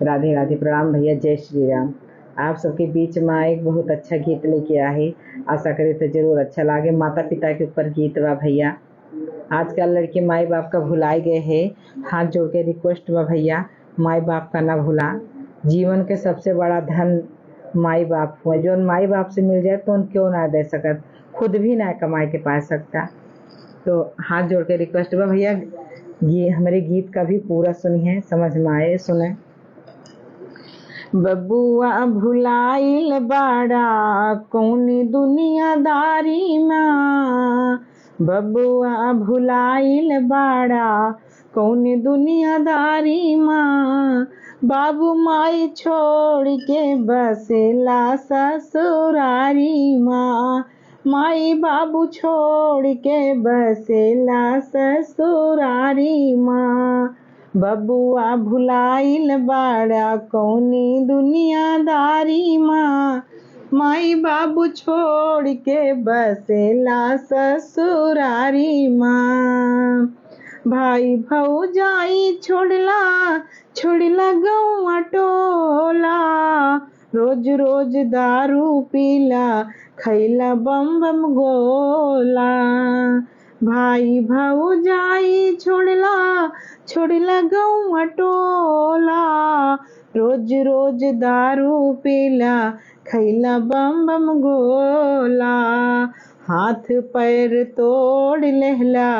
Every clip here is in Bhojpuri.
राधे राधे, प्रणाम भैया, जय श्री राम। आप सबके बीच में एक बहुत अच्छा गीत लेके आए। आशा करे तो जरूर अच्छा लागे। माता पिता के ऊपर गीत बा भैया। आजकल लड़के माई बाप का भुलाए गए हैं। हाथ जोड़ के रिक्वेस्ट बा भैया, माई बाप का ना भुला। जीवन के सबसे बड़ा धन माई बाप हुआ। जो माई बाप से मिल जाए तो उन क्यों ना दे सकत, खुद भी ना कमाए के पा सकता। तो हाथ जोड़ के रिक्वेस्ट बा भैया, ये हमारे गीत का भी पूरा सुनिए, समझ में आए सुने। बबुआ भुलाइल बाड़ा कौन दुनियादारी में, बबुआ भुलाइल बाड़ा कौन दुनियादारी में। बाबू माई छोड़ के बसेला ससुरारी माँ, माई बाबू छोड़ के बसेला ससुरारी माँ। बबुआ भुलाइल बाड़ा कौनी दुनियादारी माँ, माई बाबू छोड़ के बसेला ससुरारी माँ। भाई भौजाई छोड़ला गौआ टोला, रोज रोज दारू पीला खैला बम बम गोला। भाई भौजाई छोड़ला गौआ टोला, रोज रोज दारू पीला खैला बम बम गोला। हाथ पैर तोड़ लेहला,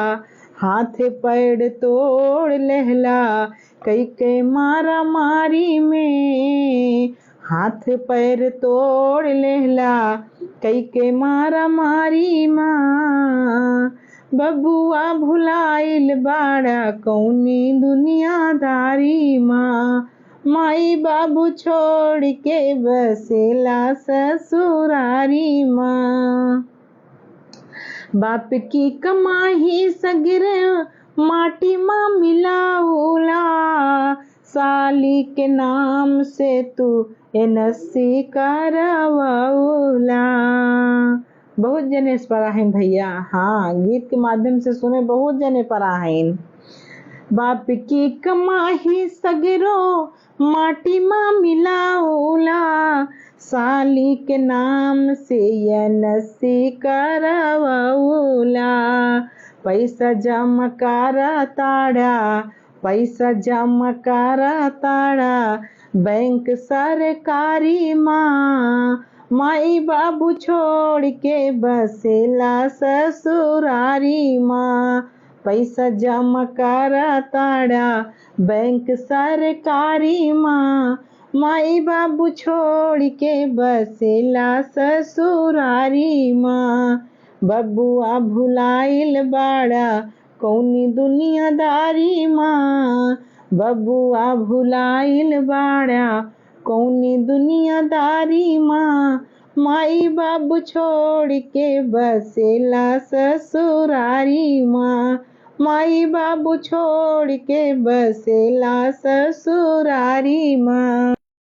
हाथ पैर तोड़ लेहला कई के मारा मारी में। हाथ पैर तोड़ लेहला कई के मारा मारी माँ। बबुआ भुलाइल बाड़ा कौनी दुनियादारी माँ, माई बाबू छोड़ के बसेला ससुरारी माँ। बाप की कमाई सगरे माटी माँ मिलाऊला, साली के नाम से तू एनसी करवाऊला। बहुत जने इस पर आहें भैया, हाँ गीत के माध्यम से सुने बहुत जने पर आहें। बाप की कमाई सगरो माटी माँ मिलाऊला, साली के नाम से एनसी करवाऊला। पैसा जमा करा ताड़ा, पैसा जमा करा ताड़ा बैंक सरकारी माँ, माई बाबू छोड़ के बसेला ससुरारी माँ। पैसा जमा करा ताड़ा बैंक सरकारी माँ, माई बाबू छोड़ के बसेला ससुरारी माँ। बबुआ भुलाइल बाड़ा कौनी दुनियादारी माँ, बबुआ भुलाइल बाड़ा कौनी दुनियादारी माँ। माई बाबू छोड़ के बसेला ससुरारी माँ, माई बाबू छोड़ के बसेला ससुरारी माँ।